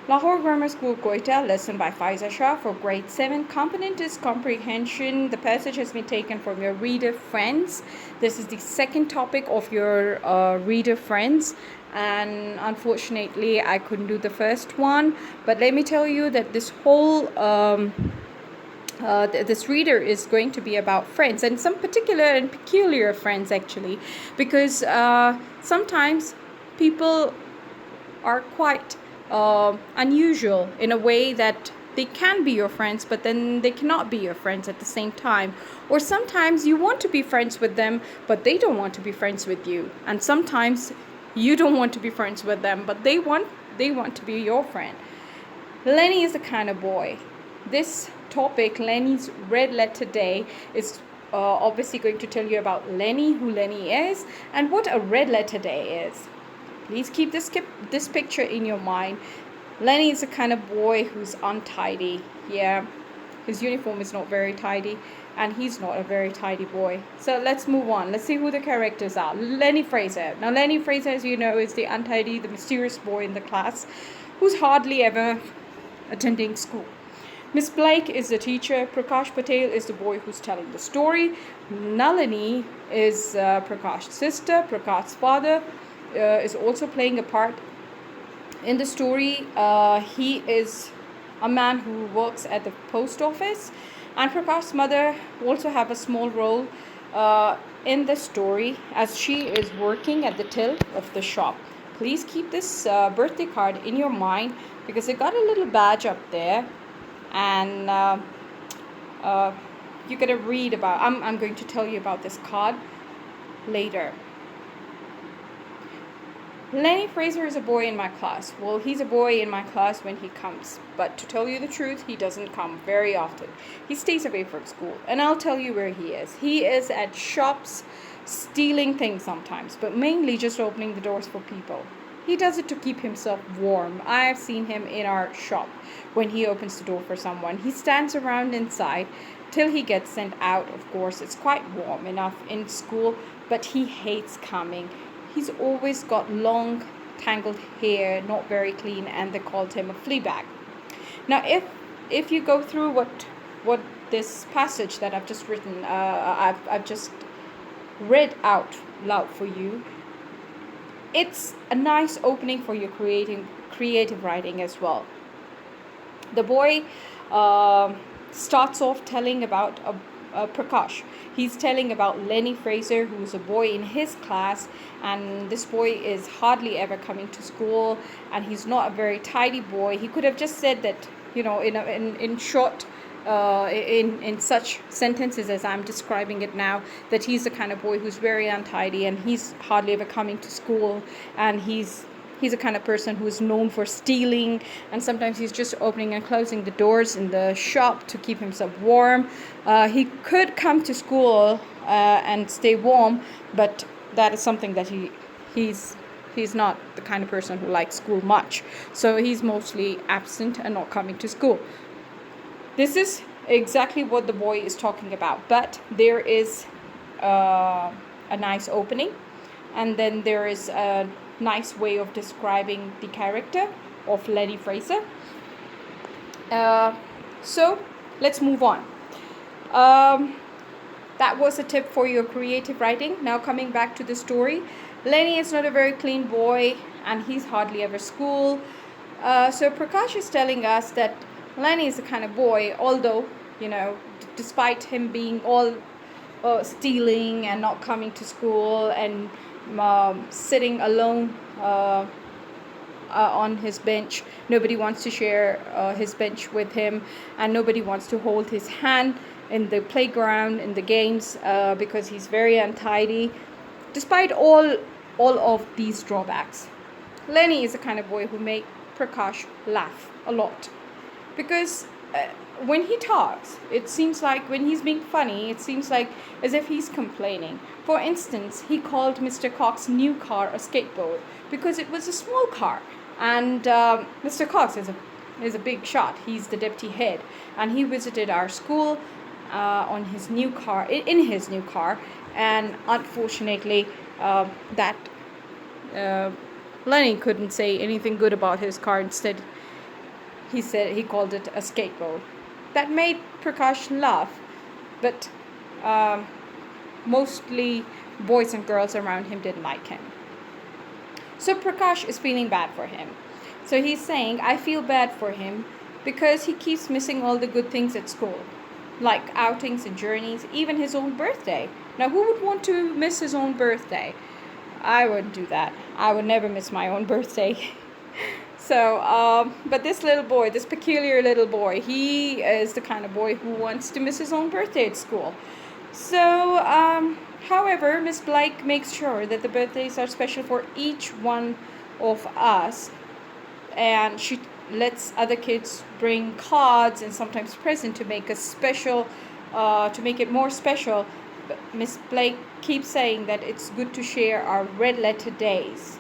Lahore Grammar School, Quetta, lesson by Faiza Shah for grade 7. Component is comprehension. The passage has been taken from your reader friends. This is the second topic of your reader friends, and unfortunately I couldn't do the first one, but let me tell you that this whole this reader is going to be about friends, and some particular and peculiar friends actually, because sometimes people are quite unusual in a way that they can be your friends, but then they cannot be your friends at the same time. Or sometimes you want to be friends with them, but they don't want to be friends with you. And sometimes you don't want to be friends with them, but they want to be your friend. Lenny is the kind of boy. This topic, Lenny's red letter day, is obviously going to tell you about Lenny, who Lenny is, and what a red letter day is. Please keep this picture in your mind. Lenny is the kind of boy who's untidy. Yeah, his uniform is not very tidy, and he's not a very tidy boy. So let's move on. Let's see who the characters are. Lenny Fraser. Now, Lenny Fraser, as you know, is the untidy, the mysterious boy in the class who's hardly ever attending school. Miss Blake is the teacher. Prakash Patel is the boy who's telling the story. Nalini is Prakash's sister. Prakash's father is also playing a part in the story. He is a man who works at the post office, and Prakash's mother also have a small role in the story, as she is working at the till of the shop. Please keep this birthday card in your mind, because it got a little badge up there, and you're gonna read about. I'm going to tell you about this card later. Lenny Fraser is a boy in my class. Well, he's a boy in my class when he comes, but to tell you the truth, he doesn't come very often. He stays away from school, and I'll tell you where he is. He is at shops stealing things sometimes, but mainly just opening the doors for people. He does it to keep himself warm. I have seen him in our shop when he opens the door for someone. He stands around inside till he gets sent out. Of course, it's quite warm enough in school, but he hates coming. He's always got long, tangled hair, not very clean, and they called him a flea bag. Now, if you go through what this passage that I've just written, I've just read out loud for you, it's a nice opening for your creative writing as well. The boy starts off telling about Prakash. He's telling about Lenny Fraser, who's a boy in his class, and this boy is hardly ever coming to school, and he's not a very tidy boy. He could have just said that, in short, in such sentences as I'm describing it now, that he's the kind of boy who's very untidy, and he's hardly ever coming to school, and he's the kind of person who is known for stealing, and sometimes he's just opening and closing the doors in the shop to keep himself warm. He could come to school and stay warm, but that is something that he's not the kind of person who likes school much. So he's mostly absent and not coming to school. This is exactly what the boy is talking about, but there is a nice opening, and then there is a nice way of describing the character of Lenny Fraser. So let's move on. That was a tip for your creative writing. Now, coming back to the story, Lenny is not a very clean boy, and he's hardly ever school. So Prakash is telling us that Lenny is the kind of boy, although, despite him being all stealing and not coming to school and sitting alone on his bench, nobody wants to share his bench with him, and nobody wants to hold his hand in the playground, in the games, because he's very untidy. Despite all of these drawbacks, Lenny is the kind of boy who makes Prakash laugh a lot, because when he talks, it seems like when he's being funny, it seems like as if he's complaining. For instance, he called Mr. Cox's new car a skateboard because it was a small car, and Mr. Cox is a big shot. He's the deputy head, and he visited our school on his new car, in his new car, and unfortunately, that Lenny couldn't say anything good about his car. Instead, he said he called it a scapegoat. That made Prakash laugh, but mostly boys and girls around him didn't like him. So Prakash is feeling bad for him. So he's saying, I feel bad for him because he keeps missing all the good things at school, like outings and journeys, even his own birthday. Now, who would want to miss his own birthday? I wouldn't do that. I would never miss my own birthday. So, but this little boy, this peculiar little boy, he is the kind of boy who wants to miss his own birthday at school. So, however, Miss Blake makes sure that the birthdays are special for each one of us, and she lets other kids bring cards and sometimes presents to make a special, to make it more special. But Miss Blake keeps saying that it's good to share our red letter days.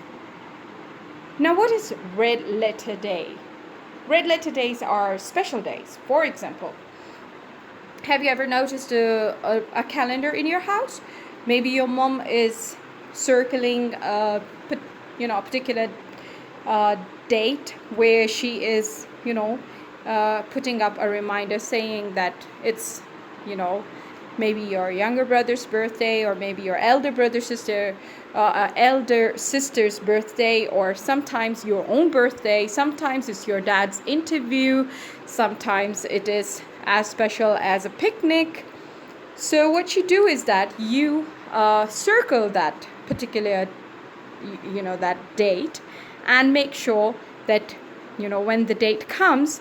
Now, what is red letter day? Red letter days are special days. For example, have you ever noticed a calendar in your house? Maybe your mom is circling a particular date where she is, putting up a reminder saying that it's, maybe your younger brother's birthday, or maybe your elder sister's birthday, or sometimes your own birthday. Sometimes it's your dad's interview. Sometimes it is as special as a picnic. So what you do is that you circle that particular, that date, and make sure that, when the date comes,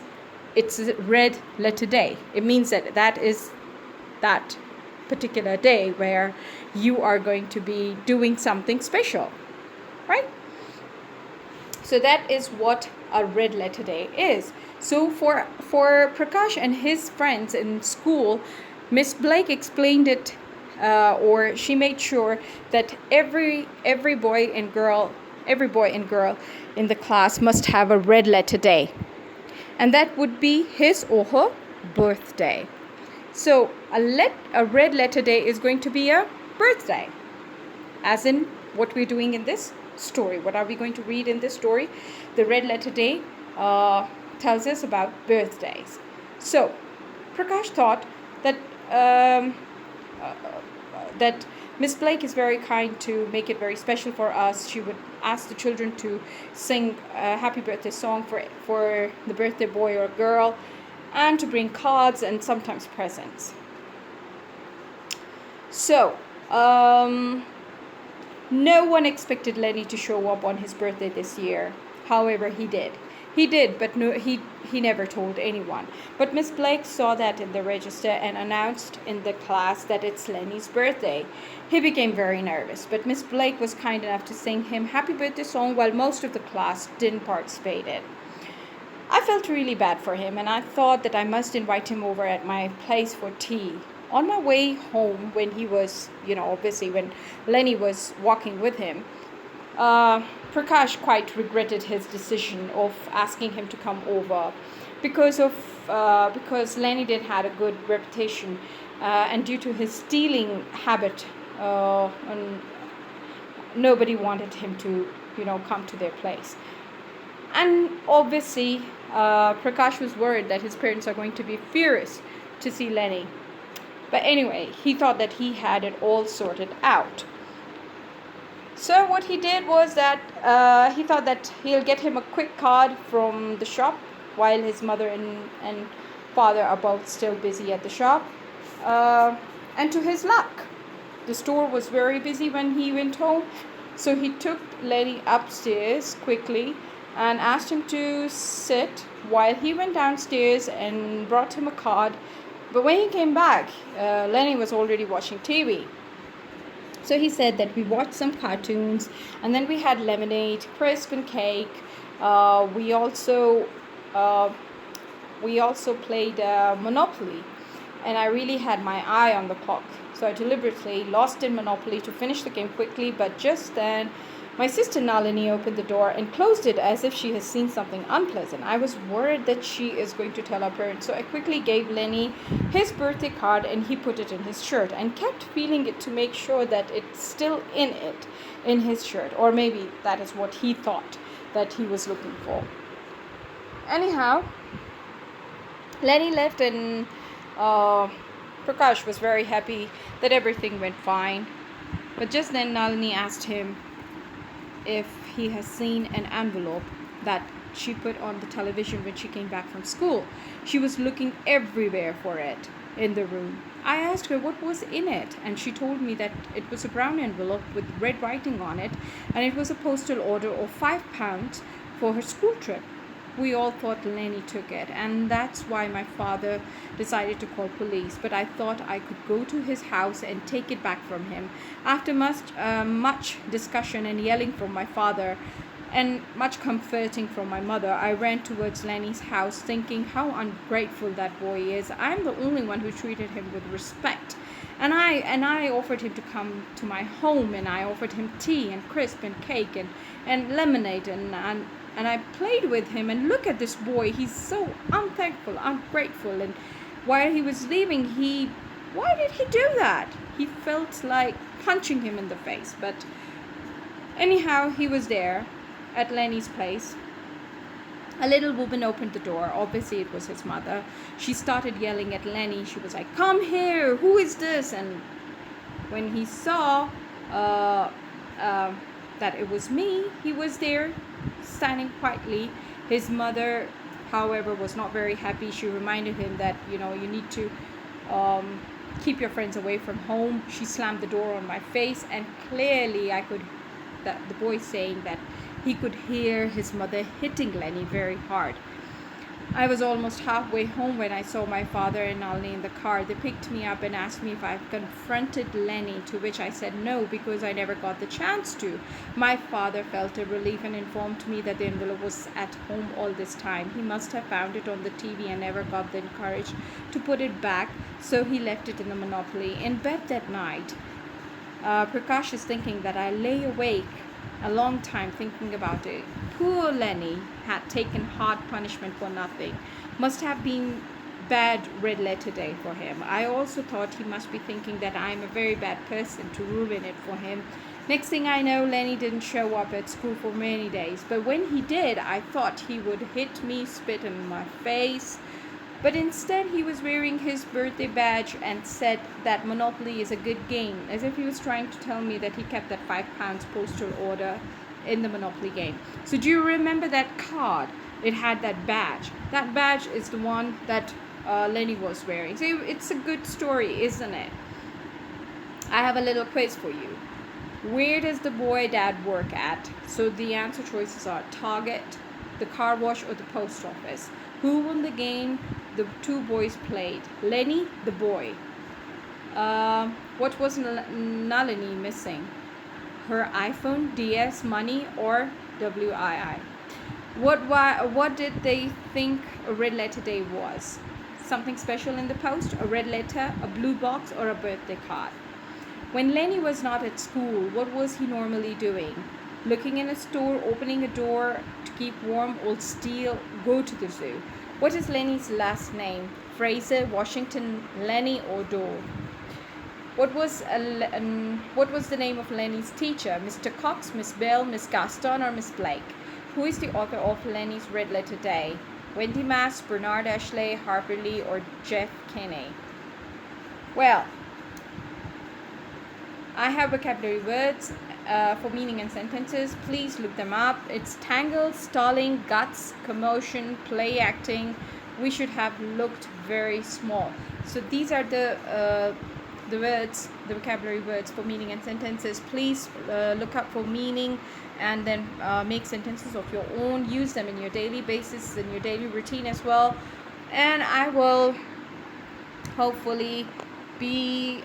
it's a red letter day. It means that is that particular day where you are going to be doing something special, right? So that is what a red letter day is. So for Prakash and his friends in school, Miss Blake explained it, or she made sure that every boy and girl in the class must have a red letter day, and that would be his or her birthday. So a red letter day is going to be a birthday, as in what we're doing in this story. What are we going to read in this story? The red letter day tells us about birthdays. So Prakash thought that that Miss Blake is very kind to make it very special for us. She would ask the children to sing a happy birthday song for the birthday boy or girl, and to bring cards and sometimes presents. So, no one expected Lenny to show up on his birthday this year. However, he did. He did, but no, he never told anyone. But Miss Blake saw that in the register and announced in the class that it's Lenny's birthday. He became very nervous, but Miss Blake was kind enough to sing him happy birthday song while most of the class didn't participate in. I felt really bad for him, and I thought that I must invite him over at my place for tea. On my way home, when he was, busy, when Lenny was walking with him, Prakash quite regretted his decision of asking him to come over because Lenny did had a good reputation, and due to his stealing habit, and nobody wanted him to come to their place. And obviously Prakash was worried that his parents are going to be furious to see Lenny. But anyway, he thought that he had it all sorted out. So what he did was that he thought that he'll get him a quick card from the shop while his mother and father are both still busy at the shop. And to his luck, the store was very busy when he went home. So he took Lenny upstairs quickly and asked him to sit while he went downstairs and brought him a card. But when he came back, Lenny was already watching TV. So he said that we watched some cartoons, and then we had lemonade, crisp, and cake. We also played Monopoly, and I really had my eye on the clock. So I deliberately lost in Monopoly to finish the game quickly, but just then my sister Nalini opened the door and closed it as if she has seen something unpleasant. I was worried that she is going to tell her parents, so I quickly gave Lenny his birthday card, and he put it in his shirt and kept feeling it to make sure that it's still in his shirt, or maybe that is what he thought that he was looking for. Anyhow, Lenny left, and uh, Prakash was very happy that everything went fine. But just then, Nalini asked him if he has seen an envelope that she put on the television when she came back from school. She was looking everywhere for it in the room. I asked her what was in it, and she told me that it was a brown envelope with red writing on it, and it was a postal order of £5 for her school trip. We all thought Lenny took it, and that's why my father decided to call police. But I thought I could go to his house and take it back from him. After much discussion and yelling from my father, and much comforting from my mother, I ran towards Lenny's house, thinking how ungrateful that boy is. I'm the only one who treated him with respect. And I offered him to come to my home, and I offered him tea and crisp and cake and lemonade, and I played with him. And look at this boy, he's so unthankful, ungrateful. And while he was leaving, why did he do that? He felt like punching him in the face. But anyhow, he was there at Lenny's place. A little woman opened the door. Obviously, it was his mother. She started yelling at Lenny. She was like, "Come here, who is this?" And when he saw that it was me, he was there standing quietly. His mother, however, was not very happy. She reminded him that, you need to keep your friends away from home. She slammed the door on my face, and clearly that the boy saying that he could hear his mother hitting Lenny very hard. I was almost halfway home when I saw my father and Nalini in the car. They picked me up and asked me if I've confronted Lenny, to which I said no, because I never got the chance to. My father felt a relief and informed me that the envelope was at home all this time. He must have found it on the TV and never got the courage to put it back, so he left it in the Monopoly. In bed that night, Prakash is thinking that I lay awake a long time thinking about it. Poor Lenny had taken hard punishment for nothing. Must have been bad red letter day for him. I also thought he must be thinking that I'm a very bad person to ruin it for him. Next thing I know, Lenny didn't show up at school for many days. But when he did, I thought he would hit me, spit in my face. But instead, he was wearing his birthday badge and said that Monopoly is a good game, as if he was trying to tell me that he kept that £5 postal order in the Monopoly game. So do you remember that card? It had that badge. That badge is the one that Lenny was wearing. So it's a good story, isn't it? I have a little quiz for you. Where does the boy dad work at? So the answer choices are Target, the car wash, or the post office. Who won the game the two boys played? Lenny, the boy. What was Nalini missing? Her iPhone, DS, money, or WII? What did they think a red letter day was? Something special in the post, a red letter, a blue box, or a birthday card? When Lenny was not at school, what was he normally doing? Looking in a store, opening a door to keep warm, or go to the zoo? What is Lenny's last name? Fraser, Washington, Lenny, or Dole? What was the name of Lenny's teacher? Mr. Cox, Miss Bell, Miss Gaston, or Miss Blake? Who is the author of Lenny's Red Letter Day? Wendy Mass, Bernard Ashley, Harper Lee, or Jeff Kinney? Well, I have vocabulary words for meaning and sentences. Please look them up. It's tangle, stalling, guts, commotion, play acting. We should have looked very small. So these are the words, the vocabulary words for meaning and sentences. Please look up for meaning and then make sentences of your own. Use them in your daily basis, in your daily routine as well. And I will hopefully be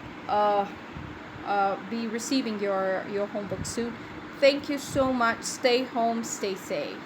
receiving your homework soon. Thank you so much. Stay home, stay safe.